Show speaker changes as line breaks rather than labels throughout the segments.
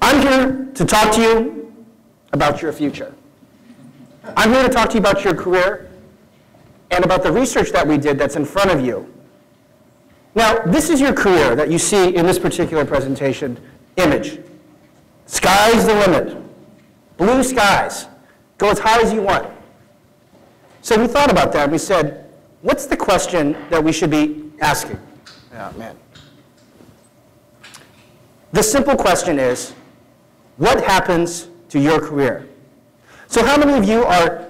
I'm here to talk to you about your future. I'm here to talk to you about your career and about the research that we did that's in front of you. Now, this is your career that you see in this particular presentation image. Sky's the limit. Blue skies. Go as high as you want. So we thought about that and we said, what's the question that we should be asking? Oh, man. The simple question is, what happens to your career? So how many of you are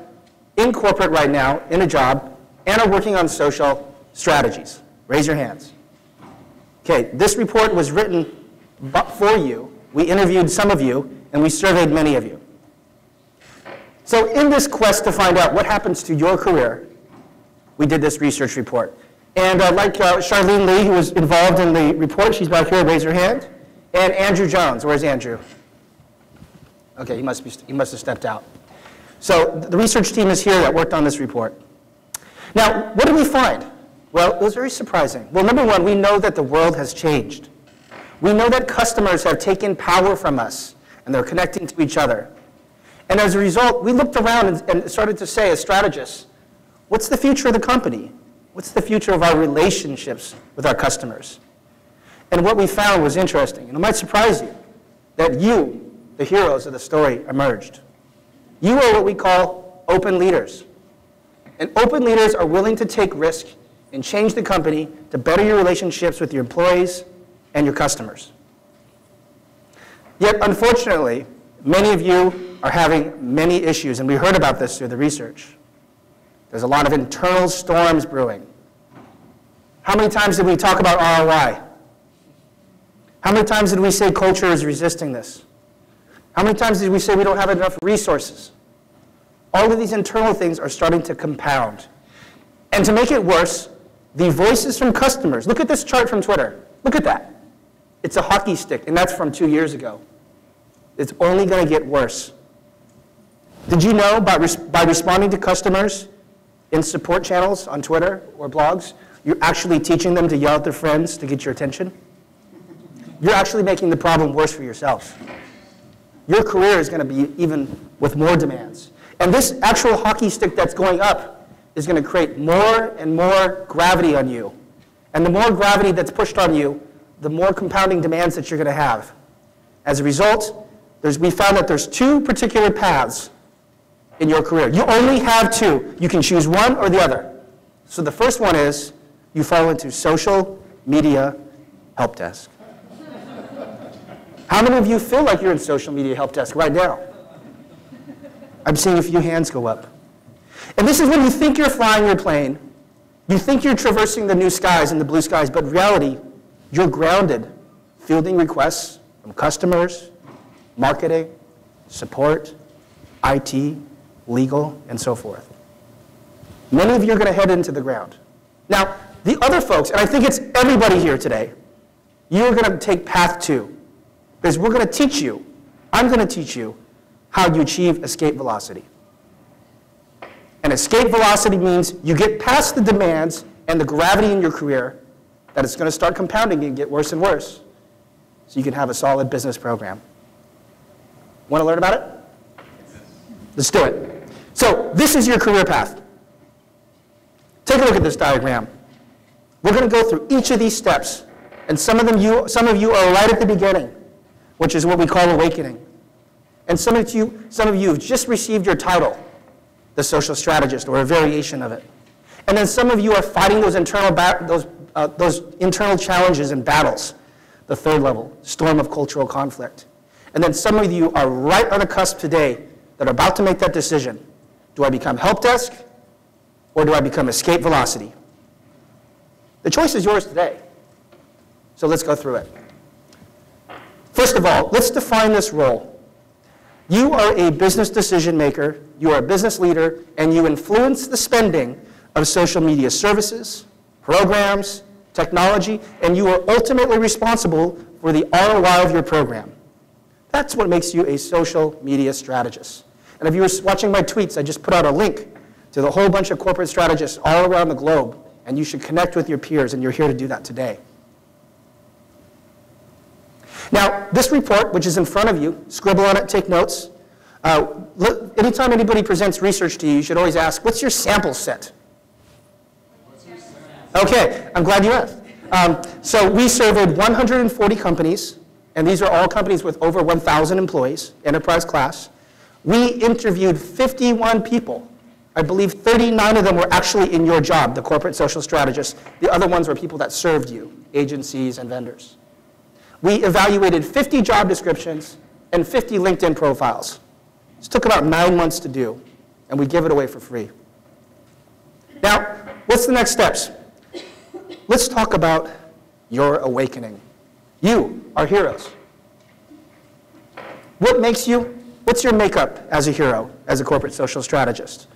in corporate right now, in a job, and are working on social strategies? Raise your hands. Okay, this report was written for you. We interviewed some of you, and we surveyed many of you. So in this quest to find out what happens to your career, we did this research report. And like Charlene Lee, who was involved in the report, she's back here, raise her hand. And Andrew Jones, where's Andrew? Okay, he must have stepped out. So the research team is here that worked on this report. Now, what did we find? Well, it was very surprising. Well, number one, we know that the world has changed. We know that customers have taken power from us, and they're connecting to each other. And as a result, we looked around and started to say, as strategists, what's the future of the company? What's the future of our relationships with our customers? And what we found was interesting, and it might surprise you, that you, the heroes of the story, emerged. You are what we call open leaders. And open leaders are willing to take risk and change the company to better your relationships with your employees and your customers. Yet, unfortunately, many of you are having many issues, and we heard about this through the research. There's a lot of internal storms brewing. How many times did we talk about ROI? How many times did we say culture is resisting this? How many times did we say we don't have enough resources? All of these internal things are starting to compound. And to make it worse, the voices from customers, look at this chart from Twitter. Look at that. It's a hockey stick, and that's from 2 years ago. It's only going to get worse. Did you know by responding to customers in support channels on Twitter or blogs, you're actually teaching them to yell at their friends to get your attention? You're actually making the problem worse for yourself. Your career is going to be even with more demands. And this actual hockey stick that's going up is going to create more and more gravity on you. And the more gravity that's pushed on you, the more compounding demands that you're going to have. As a result, we found that there's two particular paths in your career. You only have two. You can choose one or the other. So the first one is you fall into social media help desk. How many of you feel like you're in social media help desk right now? I'm seeing a few hands go up. And this is when you think you're flying your plane, you think you're traversing the new skies and the blue skies, but in reality, you're grounded, fielding requests from customers, marketing, support, IT, legal, and so forth. Many of you are going to head into the ground. Now, the other folks, and I think it's everybody here today, you're going to take path 2. Because we're going to teach you, I'm going to teach you how you achieve escape velocity. And escape velocity means you get past the demands and the gravity in your career that it's going to start compounding and get worse and worse so you can have a solid business program. Want to learn about it? Let's do it. So this is your career path. Take a look at this diagram. We're going to go through each of these steps, and some of you are right at the beginning, which is what we call awakening. And some of you have just received your title, the social strategist, or a variation of it. And then some of you are fighting those internal challenges and battles, the third level, storm of cultural conflict. And then some of you are right on the cusp today that are about to make that decision. Do I become help desk, or do I become escape velocity? The choice is yours today. So let's go through it. First of all, let's define this role. You are a business decision maker, you are a business leader, and you influence the spending of social media services, programs, technology, and you are ultimately responsible for the ROI of your program. That's what makes you a social media strategist. And if you were watching my tweets, I just put out a link to the whole bunch of corporate strategists all around the globe, and you should connect with your peers, and you're here to do that today. Now, this report, which is in front of you, scribble on it, take notes. Anytime anybody presents research to you, you should always ask, what's your sample set? Okay, I'm glad you asked. So we surveyed 140 companies, and these are all companies with over 1,000 employees, enterprise class. We interviewed 51 people. I believe 39 of them were actually in your job, the corporate social strategist. The other ones were people that served you, agencies and vendors. We evaluated 50 job descriptions and 50 LinkedIn profiles. This took about 9 months to do, and we give it away for free. Now, what's the next steps? Let's talk about your awakening. You are heroes. What makes you, what's your makeup as a hero, as a corporate social strategist,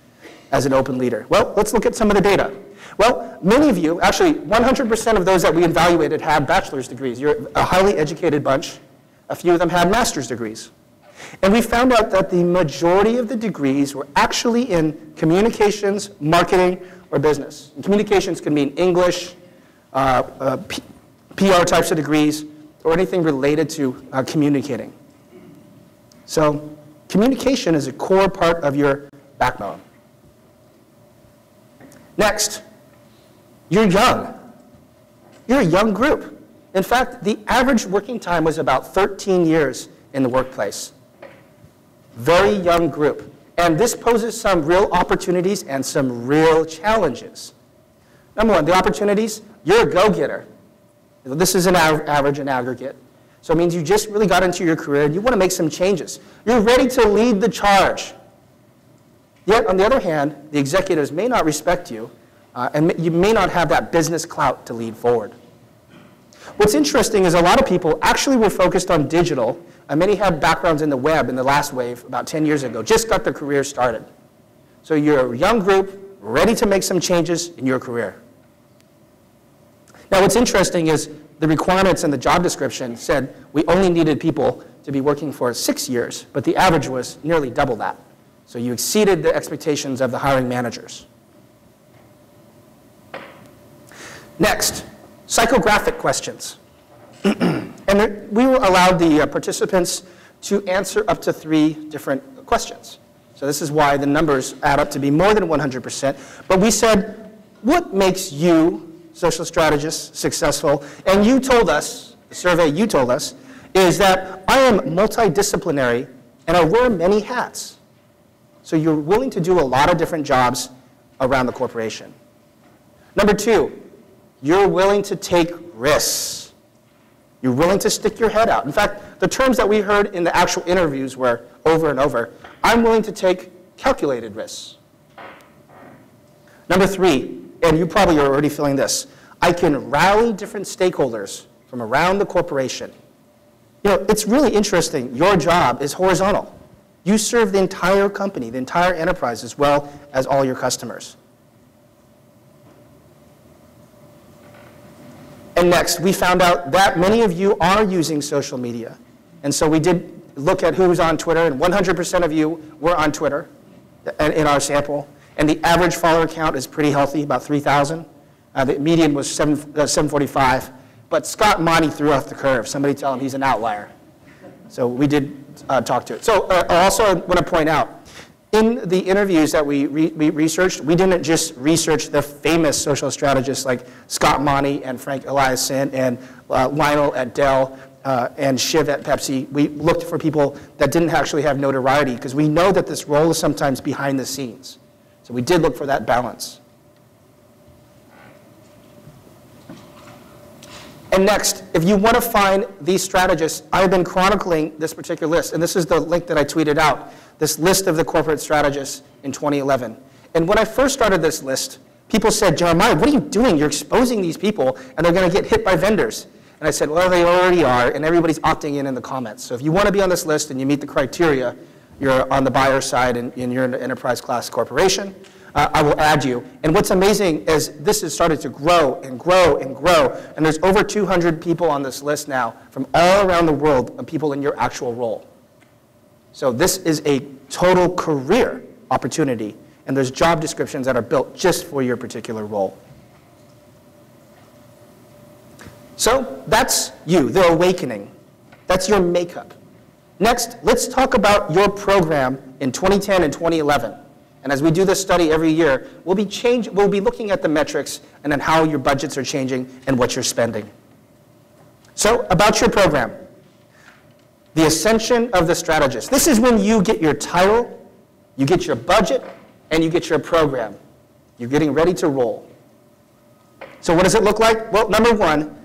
as an open leader? Well, let's look at some of the data. Well, many of you, actually 100% of those that we evaluated had bachelor's degrees. You're a highly educated bunch. A few of them had master's degrees. And we found out that the majority of the degrees were actually in communications, marketing, or business. And communications can mean English, PR types of degrees, or anything related to communicating. So communication is a core part of your backbone. Next, you're young. You're a young group. In fact, the average working time was about 13 years in the workplace. Very young group. And this poses some real opportunities and some real challenges. Number one, the opportunities, you're a go-getter. This is an average and aggregate. So it means you just really got into your career and you want to make some changes. You're ready to lead the charge. Yet, on the other hand, the executives may not respect you, and you may not have that business clout to lead forward. What's interesting is a lot of people actually were focused on digital, and many have backgrounds in the web in the last wave about 10 years ago, just got their career started. So you're a young group, ready to make some changes in your career. Now what's interesting is the requirements in the job description said we only needed people to be working for 6 years, but the average was nearly double that. So you exceeded the expectations of the hiring managers. Next, psychographic questions. And we allowed the participants to answer up to 3 different questions. So this is why the numbers add up to be more than 100%. But we said, what makes you, social strategists, successful? And you told us, the survey you told us, is that I am multidisciplinary and I wear many hats. So you're willing to do a lot of different jobs around the corporation. Number 2, you're willing to take risks. You're willing to stick your head out. In fact, the terms that we heard in the actual interviews were over and over, I'm willing to take calculated risks. Number 3, and you probably are already feeling this, I can rally different stakeholders from around the corporation. You know, it's really interesting. Your job is horizontal. You serve the entire company, the entire enterprise, as well as all your customers. And next, we found out that many of you are using social media. And so we did look at who was on Twitter, and 100% of you were on Twitter in our sample. And the average follower count is pretty healthy, about 3,000. The median was 745. But Scott Monty threw off the curve. Somebody tell him he's an outlier. So we did talk to it. So I also want to point out, in the interviews that we researched, we didn't just research the famous social strategists like Scott Monty and Frank Eliason and Lionel at Dell and Shiv at Pepsi. We looked for people that didn't actually have notoriety because we know that this role is sometimes behind the scenes. So we did look for that balance. And next, if you want to find these strategists, I've been chronicling this particular list, and this is the link that I tweeted out, this list of the corporate strategists in 2011. And when I first started this list, people said, Jeremiah, what are you doing? You're exposing these people, and they're going to get hit by vendors. And I said, well, they already are, and everybody's opting in the comments. So if you want to be on this list and you meet the criteria, you're on the buyer side and you're in an enterprise class corporation, I will add you. And what's amazing is this has started to grow and grow and grow. And there's over 200 people on this list now from all around the world of people in your actual role. So this is a total career opportunity. And there's job descriptions that are built just for your particular role. So that's you, the awakening. That's your makeup. Next, let's talk about your program in 2010 and 2011. And as we do this study every year, we'll be looking at the metrics and then how your budgets are changing and what you're spending. So, about your program. The ascension of the strategist. This is when you get your title, you get your budget, and you get your program. You're getting ready to roll. So what does it look like? Well, number one,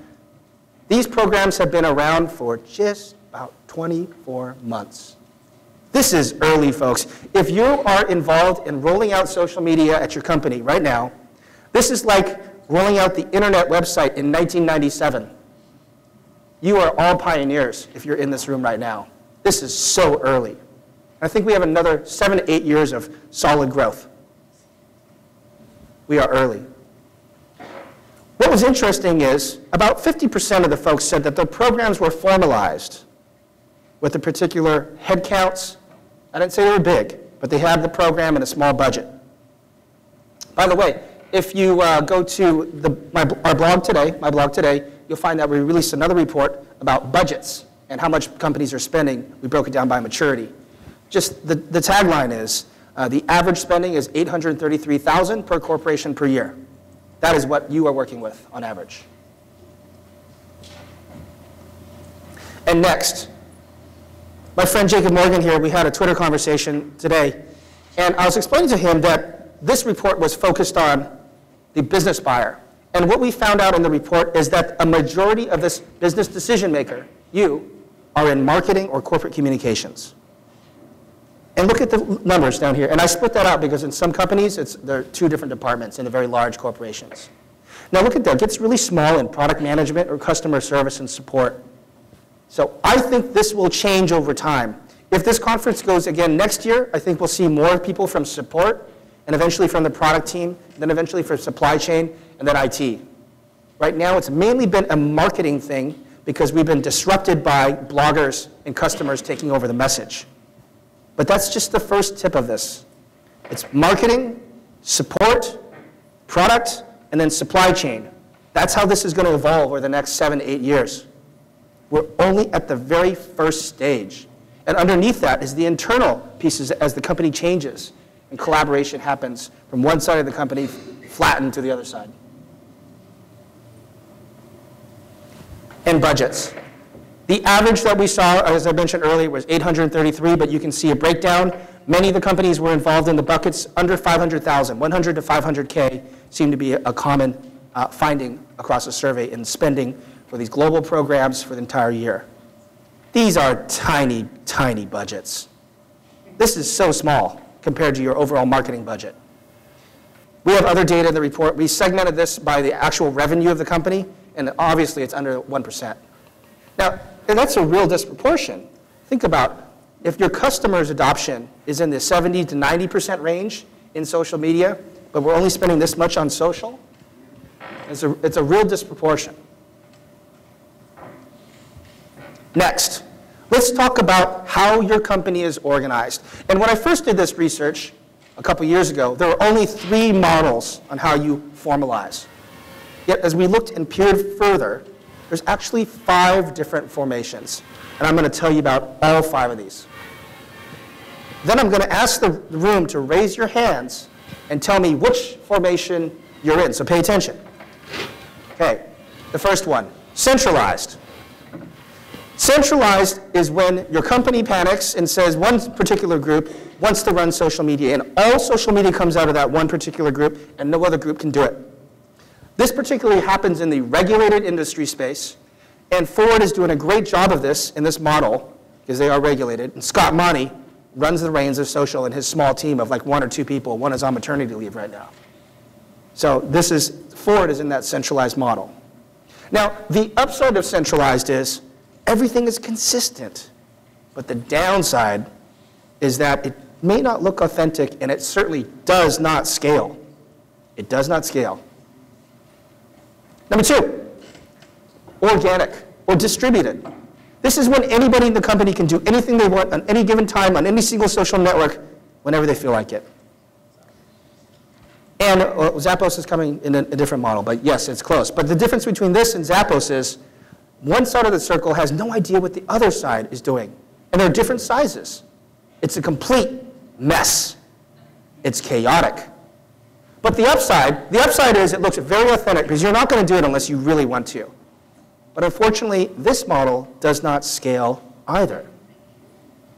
these programs have been around for just about 24 months. This is early, folks. If you are involved in rolling out social media at your company right now, this is like rolling out the internet website in 1997. You are all pioneers if you're in this room right now. This is so early. I think we have another 7 to 8 years of solid growth. We are early. What was interesting is about 50% of the folks said that their programs were formalized with the particular headcounts. I didn't say they were big, but they have the program and a small budget. By the way, if you go to our blog today, you'll find that we released another report about budgets and how much companies are spending. We broke it down by maturity. Just the tagline is, the average spending is $833,000 per corporation per year. That is what you are working with on average. And next, my friend Jacob Morgan here, we had a Twitter conversation today, and I was explaining to him that this report was focused on the business buyer. And what we found out in the report is that a majority of this business decision maker, you, are in marketing or corporate communications. And look at the numbers down here. And I split that out because in some companies, there are 2 different departments in the very large corporations. Now look at that. It gets really small in product management or customer service and support. So I think this will change over time. If this conference goes again next year, I think we'll see more people from support and eventually from the product team, then eventually from supply chain, and then IT. Right now, it's mainly been a marketing thing because we've been disrupted by bloggers and customers taking over the message. But that's just the first tip of this. It's marketing, support, product, and then supply chain. That's how this is going to evolve over the next 7 to 8 years. We're only at the very first stage. And underneath that is the internal pieces as the company changes and collaboration happens from one side of the company flattened to the other side. And budgets. The average that we saw, as I mentioned earlier, was 833, but you can see a breakdown. Many of the companies were involved in the buckets under 500,000. 100 to 500K seemed to be a common finding across the survey in spending for these global programs for the entire year. These are tiny, tiny budgets. This is so small compared to your overall marketing budget. We have other data in the report. We segmented this by the actual revenue of the company, and obviously it's under 1%. Now, and that's a real disproportion. Think about if your customer's adoption is in the 70 to 90% range in social media, but we're only spending this much on social, it's a real disproportion. Next, let's talk about how your company is organized. And when I first did this research a couple years ago, there were only 3 models on how you formalize. Yet as we looked and peered further, there's actually 5 different formations. And I'm going to tell you about all 5 of these. Then I'm going to ask the room to raise your hands and tell me which formation you're in. So pay attention. Okay, the first one, centralized. Centralized is when your company panics and says one particular group wants to run social media, and all social media comes out of that one particular group, and no other group can do it. This particularly happens in the regulated industry space, and Ford is doing a great job of this in this model, because they are regulated, and Scott Monty runs the reins of social and his small team of like 1 or 2 people. One is on maternity leave right now. So Ford is in that centralized model. Now, the upside of centralized is everything is consistent, but the downside is that it may not look authentic, and it certainly does not scale. It does not scale. Number 2, organic or distributed. This is when anybody in the company can do anything they want on any given time on any single social network whenever they feel like it. And Zappos is coming in a different model, but yes, it's close. But the difference between this and Zappos is one side of the circle has no idea what the other side is doing. And they're different sizes. It's a complete mess. It's chaotic. But the upside is it looks very authentic because you're not going to do it unless you really want to. But unfortunately, this model does not scale either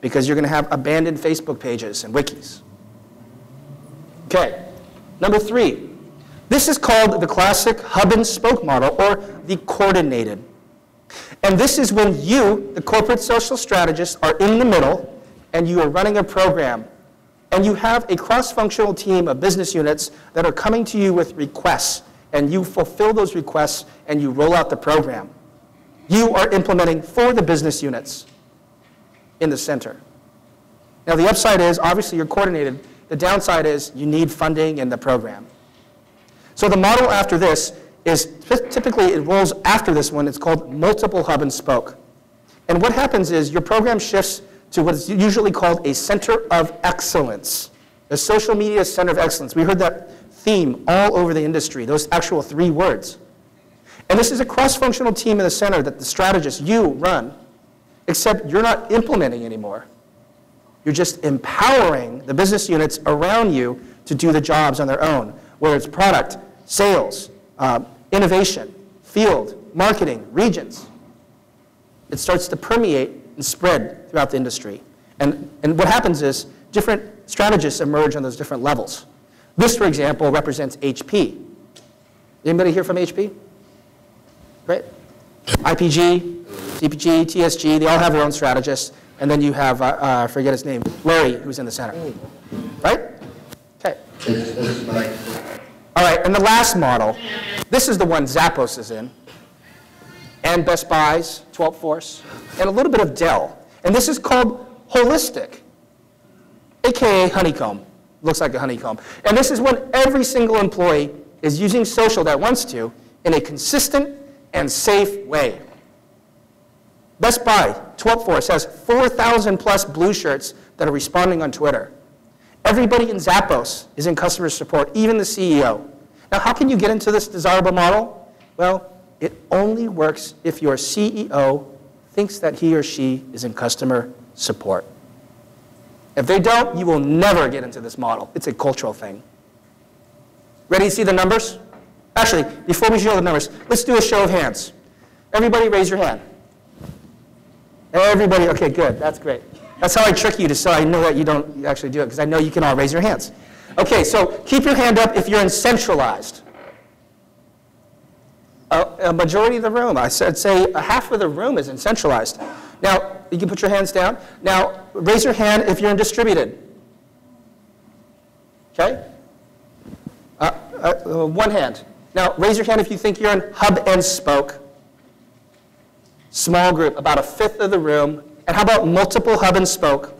because you're going to have abandoned Facebook pages and wikis. Okay, number 3. This is called the classic hub and spoke model, or the coordinated. And this is when you, the corporate social strategist, are in the middle and you are running a program. And you have a cross-functional team of business units that are coming to you with requests. And you fulfill those requests and you roll out the program. You are implementing for the business units in the center. Now the upside is, obviously you're coordinated. The downside is you need funding in the program. So the model after this is, typically it rolls after this one, it's called multiple hub and spoke. And what happens is your program shifts to what is usually called a center of excellence, a social media center of excellence. We heard that theme all over the industry, those actual 3 words. And this is a cross-functional team in the center that the strategist, you, run, except you're not implementing anymore. You're just empowering the business units around you to do the jobs on their own, whether it's product, sales, innovation, field, marketing, regions. It starts to permeate and spread throughout the industry. And what happens is different strategists emerge on those different levels. This, for example, represents HP. Anybody here from HP? Great. IPG, CPG, TSG, they all have their own strategists. And then you have, I forget his name, Larry, who's in the center. Right? Okay. All right, and the last model, this is the one Zappos is in, and Best Buy's, 12th Force, and a little bit of Dell. And this is called holistic, AKA honeycomb. Looks like a honeycomb. And this is when every single employee is using social that wants to in a consistent and safe way. Best Buy, 12th Force, has 4,000 plus blue shirts that are responding on Twitter. Everybody in Zappos is in customer support, even the CEO. Now, how can you get into this desirable model? Well, it only works if your CEO thinks that he or she is in customer support. If they don't, you will never get into this model. It's a cultural thing. Ready to see the numbers? Actually, before we show the numbers, let's do a show of hands. Everybody raise your hand. Everybody, okay, good, that's great. That's how I trick you, so I know that you don't actually do it, because I know you can all raise your hands. Okay, so keep your hand up if you're in centralized. A majority of the room, I'd say a half of the room is in centralized. Now, you can put your hands down. Now, raise your hand if you're in distributed. Okay? One hand. Now, raise your hand if you think you're in hub and spoke. Small group, about a fifth of the room. And how about multiple hub and spoke?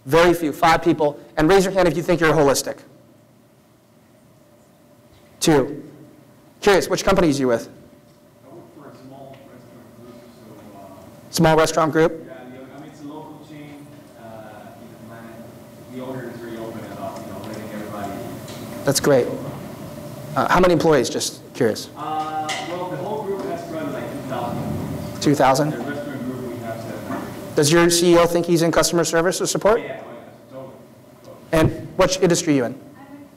Very few, 5 people. And raise your hand if you think you're holistic. 2. Curious, which companies are you with?
I work for a small restaurant group.
Small restaurant group?
Yeah, I mean, it's a local chain. The owner is very open about, letting everybody.
That's great. How many employees, just curious?
Well, the whole group has run like 2,000.
2,000?
The restaurant group, we have 700.
Does your CEO think he's in customer service or support?
Yeah, totally.
And which industry are you in?
I'm in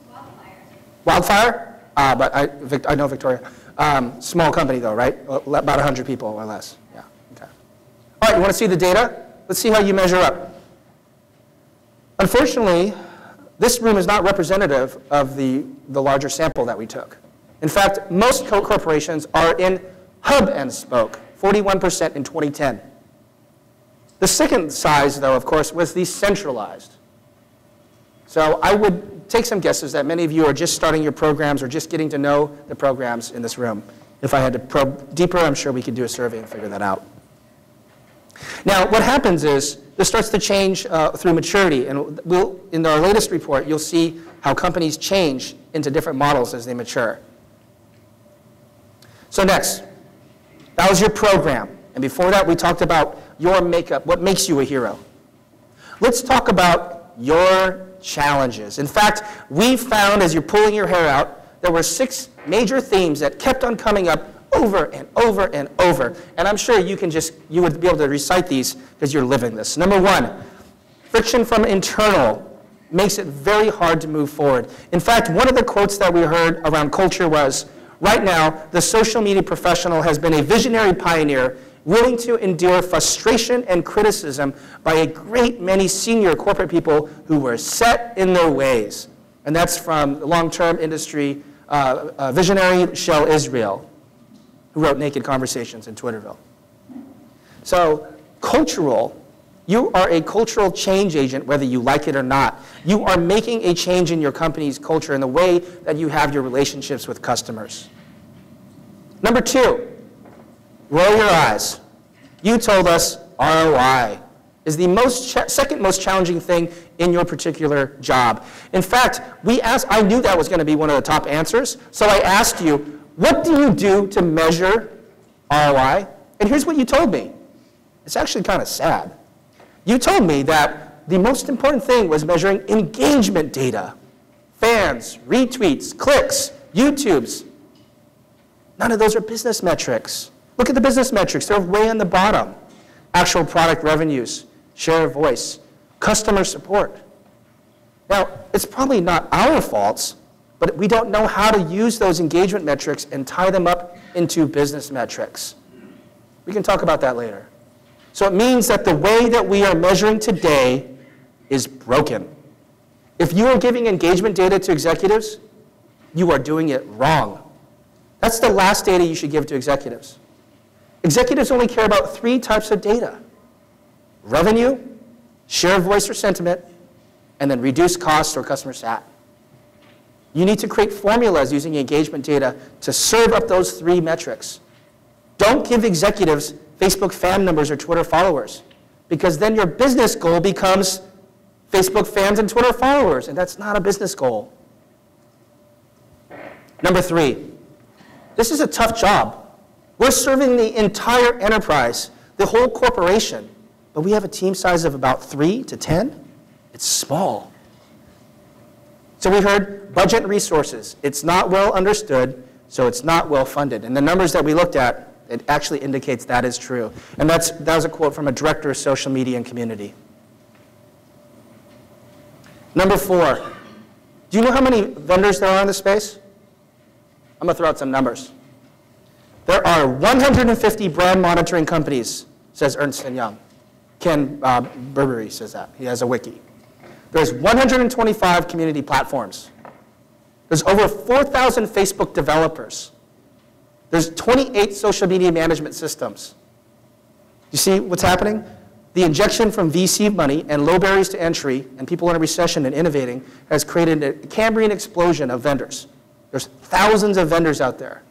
Wildfire.
Wildfire? But I know Victoria. Small company though, right? About 100 people or less. Yeah, okay. All right, you want to see the data? Let's see how you measure up. Unfortunately, this room is not representative of the larger sample that we took. In fact, most corporations are in hub and spoke, 41% in 2010. The second size, though, of course, was the centralized. So I would take some guesses that many of you are just starting your programs or just getting to know the programs in this room. If I had to probe deeper, I'm sure we could do a survey and figure that out. Now, what happens is this starts to change through maturity. And in our latest report, you'll see how companies change into different models as they mature. So next, that was your program. And before that, we talked about your makeup, what makes you a hero. Let's talk about your challenges. In fact, we found, as you're pulling your hair out, there were 6 major themes that kept on coming up over and over and over. And I'm sure you would be able to recite these because you're living this. Number one, friction from internal makes it very hard to move forward. In fact, one of the quotes that we heard around culture was, right now, the social media professional has been a visionary pioneer willing to endure frustration and criticism by a great many senior corporate people who were set in their ways. And that's from the long-term industry visionary Shel Israel, who wrote Naked Conversations in Twitterville. So cultural, you are a cultural change agent whether you like it or not. You are making a change in your company's culture in the way that you have your relationships with customers. Number two, roll your eyes. You told us ROI is the second most challenging thing in your particular job. In fact, I knew that was going to be one of the top answers, so I asked you, what do you do to measure ROI? And here's what you told me. It's actually kind of sad. You told me that the most important thing was measuring engagement data. Fans, retweets, clicks, YouTubes. None of those are business metrics. Look at the business metrics. They're way on the bottom. Actual product revenues, share of voice, customer support. Now, it's probably not our faults, but we don't know how to use those engagement metrics and tie them up into business metrics. We can talk about that later. So it means that the way that we are measuring today is broken. If you are giving engagement data to executives, you are doing it wrong. That's the last data you should give to executives. Executives only care about 3 types of data: revenue, share of voice or sentiment, and then reduced costs or customer sat. You need to create formulas using engagement data to serve up those 3 metrics. Don't give executives Facebook fan numbers or Twitter followers, because then your business goal becomes Facebook fans and Twitter followers, and that's not a business goal. Number 3, this is a tough job. We're serving the entire enterprise, the whole corporation, but we have a team size of about 3 to 10. It's small. So we heard budget and resources. It's not well understood, so it's not well funded. And the numbers that we looked at, it actually indicates that is true. And that was a quote from a director of social media and community. Number 4, do you know how many vendors there are in the space? I'm going to throw out some numbers. There are 150 brand monitoring companies, says Ernst & Young. Ken Burberry says that. He has a wiki. There's 125 community platforms. There's over 4,000 Facebook developers. There's 28 social media management systems. You see what's happening? The injection from VC money and low barriers to entry and people in a recession and innovating has created a Cambrian explosion of vendors. There's thousands of vendors out there,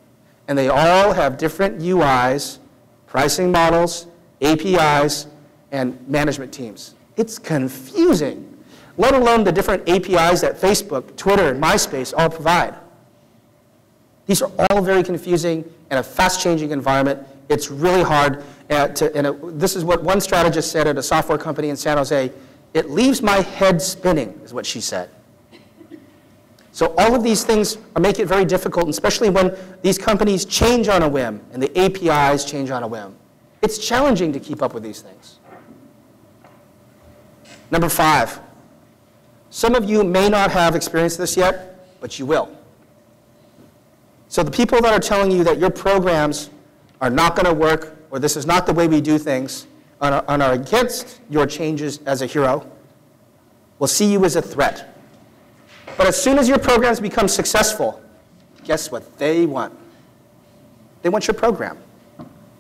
and they all have different UIs, pricing models, APIs, and management teams. It's confusing, let alone the different APIs that Facebook, Twitter, and MySpace all provide. These are all very confusing in a fast-changing environment. It's really hard this is what one strategist said at a software company in San Jose. It leaves my head spinning, is what she said. So all of these things make it very difficult, especially when these companies change on a whim and the APIs change on a whim. It's challenging to keep up with these things. Number 5, some of you may not have experienced this yet, but you will. So the people that are telling you that your programs are not going to work, or this is not the way we do things, and are against your changes as a hero, will see you as a threat. But as soon as your programs become successful, guess what they want? They want your program.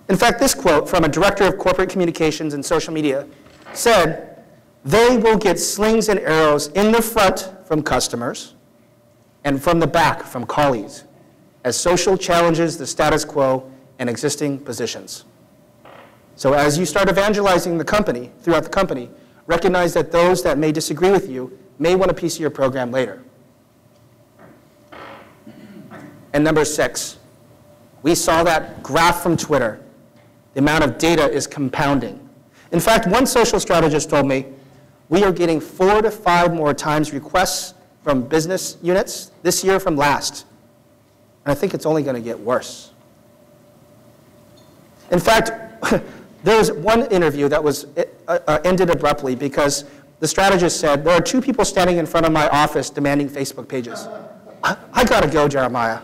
In fact, this quote from a director of corporate communications and social media said, "They will get slings and arrows in the front from customers and from the back from colleagues as social challenges the status quo and existing positions." So as you start evangelizing the company, throughout the company, recognize that those that may disagree with you may want a piece of your program later. And number 6, we saw that graph from Twitter. The amount of data is compounding. In fact, one social strategist told me, we are getting 4 to 5 more times requests from business units this year from last. And I think it's only going to get worse. In fact, there was one interview that was ended abruptly because the strategist said, there are 2 people standing in front of my office demanding Facebook pages. I gotta go, Jeremiah.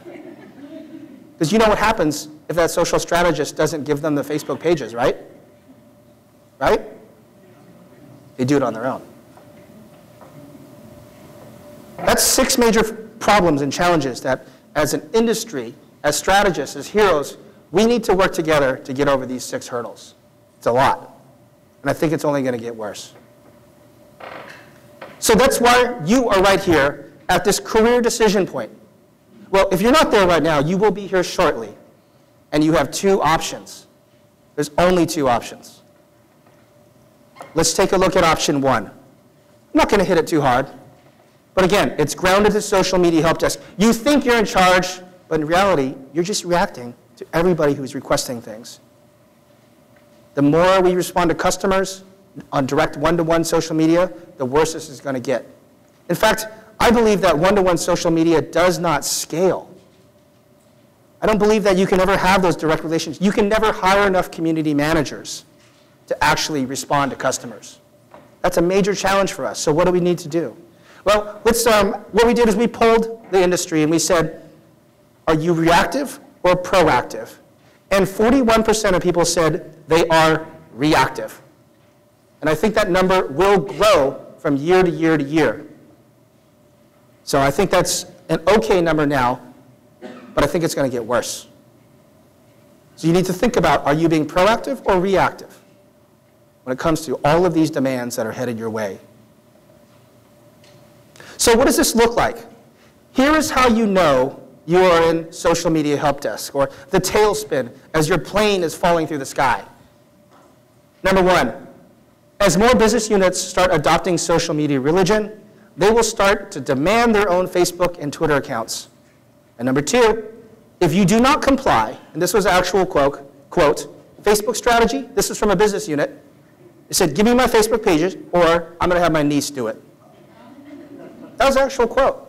Because you know what happens if that social strategist doesn't give them the Facebook pages, right? Right? They do it on their own. That's 6 major problems and challenges that as an industry, as strategists, as heroes, we need to work together to get over these 6 hurdles. It's a lot. And I think it's only going to get worse. So that's why you are right here at this career decision point. Well, if you're not there right now, you will be here shortly. And you have 2 options. There's only 2 options. Let's take a look at option 1. I'm not going to hit it too hard. But again, it's grounded to social media help desk. You think you're in charge, but in reality, you're just reacting to everybody who's requesting things. The more we respond to customers on direct one-to-one social media, the worse this is going to get. In fact, I believe that one-to-one social media does not scale. I don't believe that you can ever have those direct relations. You can never hire enough community managers to actually respond to customers. That's a major challenge for us. So what do we need to do? Well, what we did is we polled the industry and we said, are you reactive or proactive? And 41% of people said they are reactive. And I think that number will grow from year to year to year. So I think that's an okay number now, but I think it's going to get worse. So you need to think about, are you being proactive or reactive when it comes to all of these demands that are headed your way? So what does this look like? Here is how you know you are in social media help desk, or the tailspin as your plane is falling through the sky. Number 1, as more business units start adopting social media religion, they will start to demand their own Facebook and Twitter accounts. And number 2, if you do not comply, and this was an actual quote, Facebook strategy, this is from a business unit, it said, give me my Facebook pages, or I'm going to have my niece do it. That was an actual quote.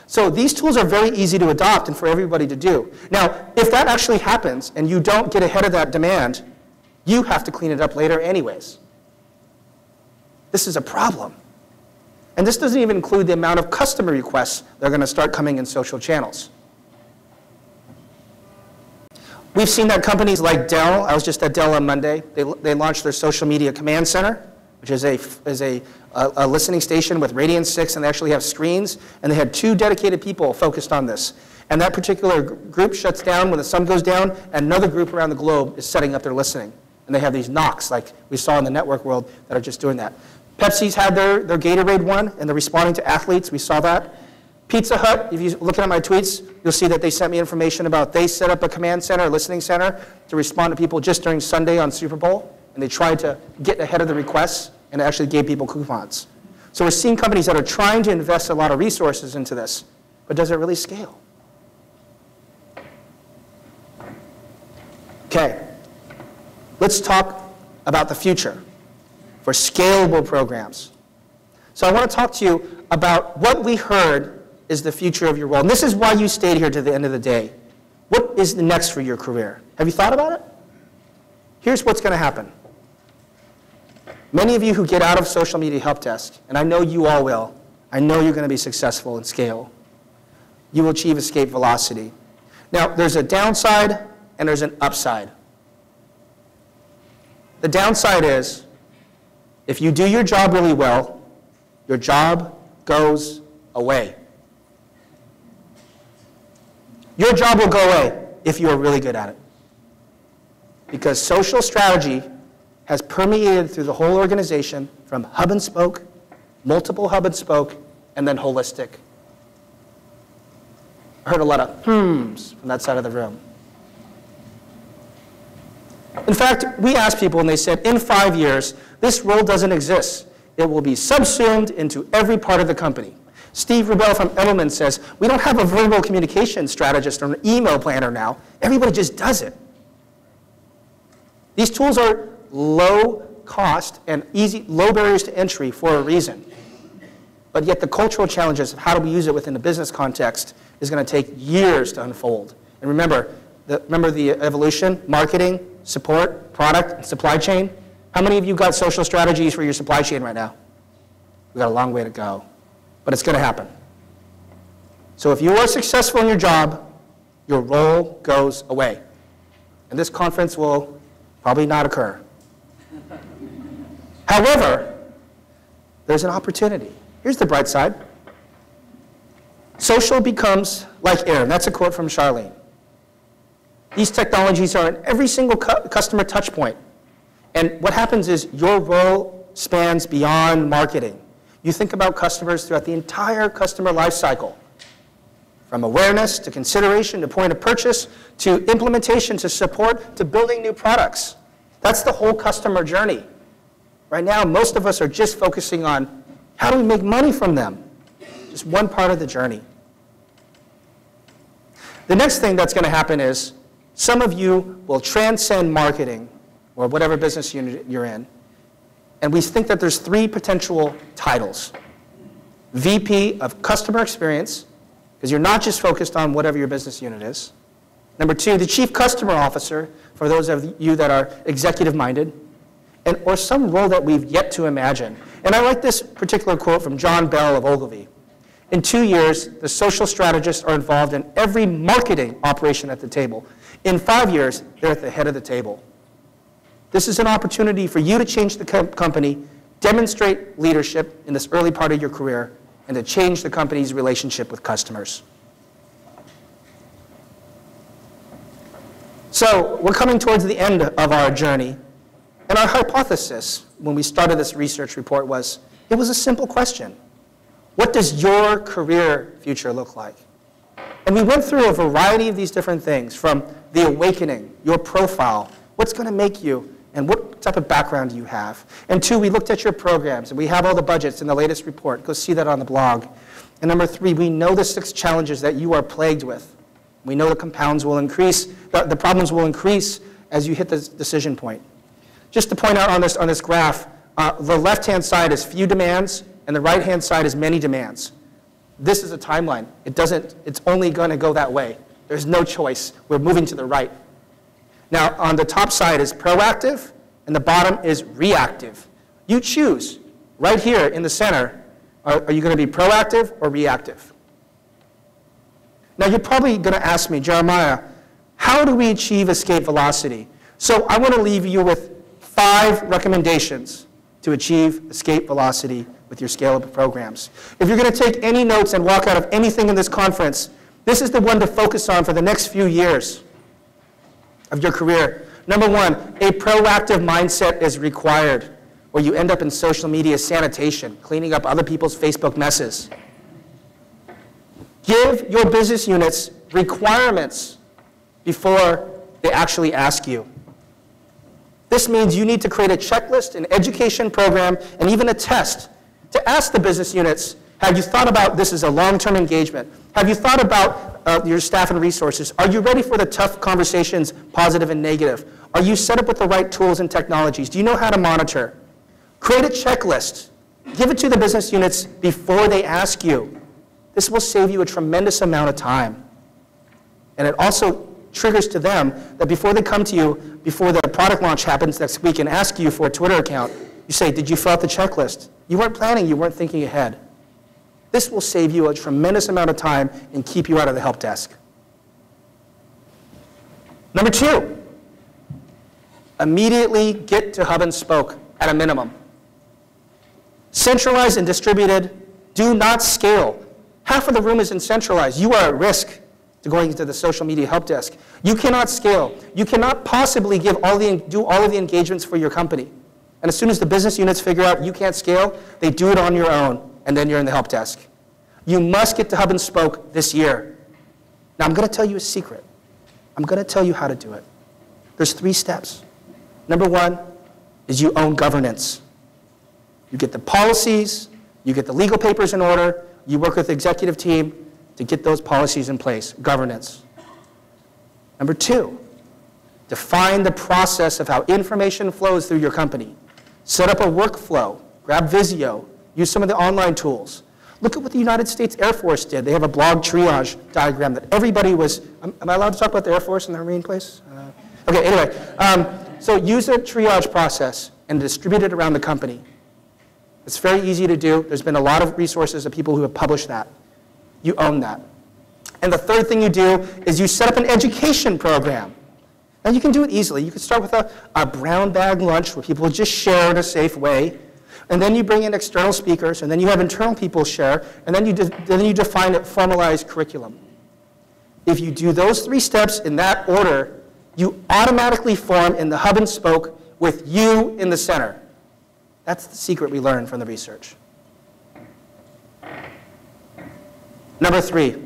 So these tools are very easy to adopt and for everybody to do. Now, if that actually happens and you don't get ahead of that demand, you have to clean it up later anyways. This is a problem. And this doesn't even include the amount of customer requests that are going to start coming in social channels. We've seen that companies like Dell, I was just at Dell on Monday, they launched their social media command center, which is a listening station with Radian 6, and they actually have screens, and they had 2 dedicated people focused on this. And that particular group shuts down when the sun goes down, and another group around the globe is setting up their listening. And they have these knocks, like we saw in the network world, that are just doing that. Pepsi's had their Gatorade one, and they're responding to athletes. We saw that. Pizza Hut, if you're looking at my tweets, you'll see that they sent me information about they set up a command center, a listening center, to respond to people just during Sunday on Super Bowl. And they tried to get ahead of the requests and actually gave people coupons. So we're seeing companies that are trying to invest a lot of resources into this, but does it really scale? Okay, let's talk about the future for scalable programs. So I want to talk to you about what we heard is the future of your role. And this is why you stayed here to the end of the day. What is the next for your career? Have you thought about it? Here's what's going to happen. Many of you who get out of social media help desk, and I know you all will, I know you're going to be successful in scale. You will achieve escape velocity. Now, there's a downside and there's an upside. The downside is, if you do your job really well, your job goes away. Your job will go away if you are really good at it. Because social strategy has permeated through the whole organization from hub and spoke, multiple hub and spoke, and then holistic. I heard a lot of hmms from that side of the room. In fact, we asked people and they said, in 5 years, this role doesn't exist. It will be subsumed into every part of the company. Steve Rubel from Edelman says, we don't have a verbal communication strategist or an email planner now. Everybody just does it. These tools are low cost and easy, low barriers to entry for a reason. But yet the cultural challenges of how do we use it within the business context is going to take years to unfold. And remember the evolution, marketing, support, product, and supply chain. How many of you got social strategies for your supply chain right now? We've got a long way to go, but it's going to happen. So if you are successful in your job, your role goes away. And this conference will probably not occur. However, there's an opportunity. Here's the bright side. Social becomes like air, and that's a quote from Charlene. These technologies are in every single customer touch point. And what happens is your role spans beyond marketing. You think about customers throughout the entire customer life cycle, from awareness to consideration to point of purchase to implementation to support to building new products. That's the whole customer journey. Right now, most of us are just focusing on how do we make money from them? Just one part of the journey. The next thing that's going to happen is some of you will transcend marketing or whatever business unit you're in, and we think that there's 3 potential titles. VP of Customer Experience, because you're not just focused on whatever your business unit is. Number 2, the Chief Customer Officer, for those of you that are executive-minded, or some role that we've yet to imagine. And I like this particular quote from John Bell of Ogilvy. In 2 years, the social strategists are involved in every marketing operation at the table. In 5 years, they're at the head of the table. This is an opportunity for you to change the company, demonstrate leadership in this early part of your career, and to change the company's relationship with customers. So we're coming towards the end of our journey. And our hypothesis when we started this research report was, it was a simple question. What does your career future look like? And we went through a variety of these different things, from the awakening, your profile, what's going to make you, and what type of background do you have. And 2, we looked at your programs, and we have all the budgets in the latest report. Go see that on the blog. And number 3, we know the 6 challenges that you are plagued with. We know the compounds will increase, the problems will increase as you hit this decision point. Just to point out on this graph, the left-hand side is few demands, and the right-hand side is many demands. This is a timeline. It's only going to go that way. There's no choice. We're moving to the right. Now, on the top side is proactive, and the bottom is reactive. You choose. Right here in the center, are you going to be proactive or reactive? Now, you're probably going to ask me, Jeremiah, how do we achieve escape velocity? So I want to leave you with 5 recommendations to achieve escape velocity with your scalable programs. If you're going to take any notes and walk out of anything in this conference, this is the one to focus on for the next few years of your career. Number 1, a proactive mindset is required, or you end up in social media sanitation, cleaning up other people's Facebook messes. Give your business units requirements before they actually ask you. This means you need to create a checklist, an education program, and even a test to ask the business units, have you thought about this as a long-term engagement? Have you thought about your staff and resources? Are you ready for the tough conversations, positive and negative? Are you set up with the right tools and technologies? Do you know how to monitor? Create a checklist. Give it to the business units before they ask you. This will save you a tremendous amount of time. And it also triggers to them that before they come to you, before the product launch happens next week and ask you for a Twitter account, you say, did you fill out the checklist? You weren't planning, you weren't thinking ahead. This will save you a tremendous amount of time and keep you out of the help desk. Number 2, immediately get to hub and spoke at a minimum. Centralized and distributed, do not scale. Half of the room isn't centralized. You are at risk to going into the social media help desk. You cannot scale. You cannot possibly do all of the engagements for your company. And as soon as the business units figure out you can't scale, they do it on your own, and then you're in the help desk. You must get to hub and spoke this year. Now, I'm going to tell you a secret. I'm going to tell you how to do it. There's 3 steps. Number 1 is you own governance. You get the policies, you get the legal papers in order, you work with the executive team to get those policies in place, governance. Number 2, define the process of how information flows through your company. Set up a workflow, grab Visio, use some of the online tools. Look at what the United States Air Force did. They have a blog triage diagram that everybody was, am I allowed to talk about the Air Force and the Marine place? Okay, anyway, so use a triage process and distribute it around the company. It's very easy to do. There's been a lot of resources of people who have published that. You own that. And the third thing you do is you set up an education program. And you can do it easily. You can start with a brown bag lunch where people just share in a safe way. And then you bring in external speakers, and then you have internal people share, and then you define a formalized curriculum. If you do those 3 steps in that order, you automatically form in the hub and spoke with you in the center. That's the secret we learned from the research. Number 3,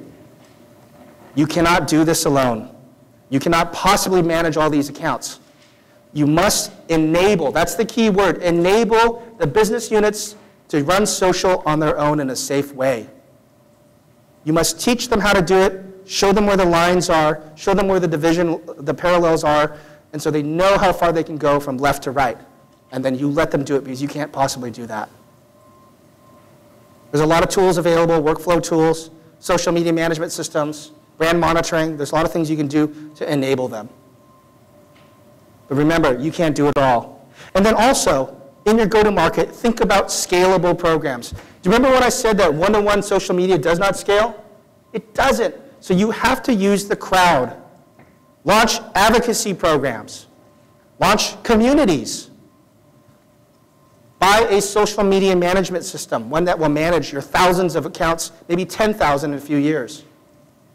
you cannot do this alone. You cannot possibly manage all these accounts. You must enable, that's the key word, enable the business units to run social on their own in a safe way. You must teach them how to do it, show them where the lines are, show them where the parallels are, and so they know how far they can go from left to right. And then you let them do it because you can't possibly do that. There's a lot of tools available, workflow tools, social media management systems, brand monitoring. There's a lot of things you can do to enable them. But remember, you can't do it all. And then also, in your go-to-market, think about scalable programs. Do you remember when I said that one-to-one social media does not scale? It doesn't. So you have to use the crowd. Launch advocacy programs. Launch communities. Buy a social media management system, one that will manage your thousands of accounts, maybe 10,000 in a few years.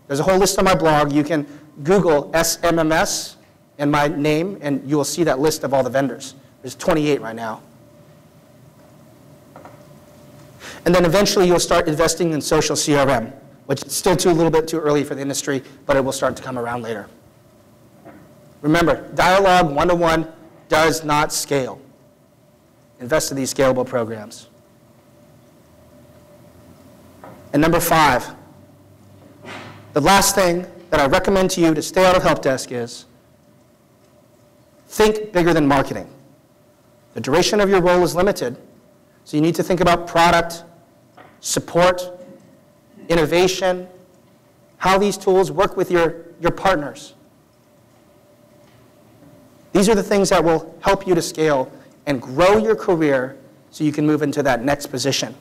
There's a whole list on my blog. You can Google SMMS and my name, and you will see that list of all the vendors. There's 28 right now. And then eventually you'll start investing in social CRM, which is still a little bit too early for the industry, but it will start to come around later. Remember, dialogue one-to-one does not scale. Invest in these scalable programs. And number 5, the last thing that I recommend to you to stay out of help desk is think bigger than marketing. The duration of your role is limited, so you need to think about product, support, innovation, how these tools work with your partners. These are the things that will help you to scale and grow your career so you can move into that next position.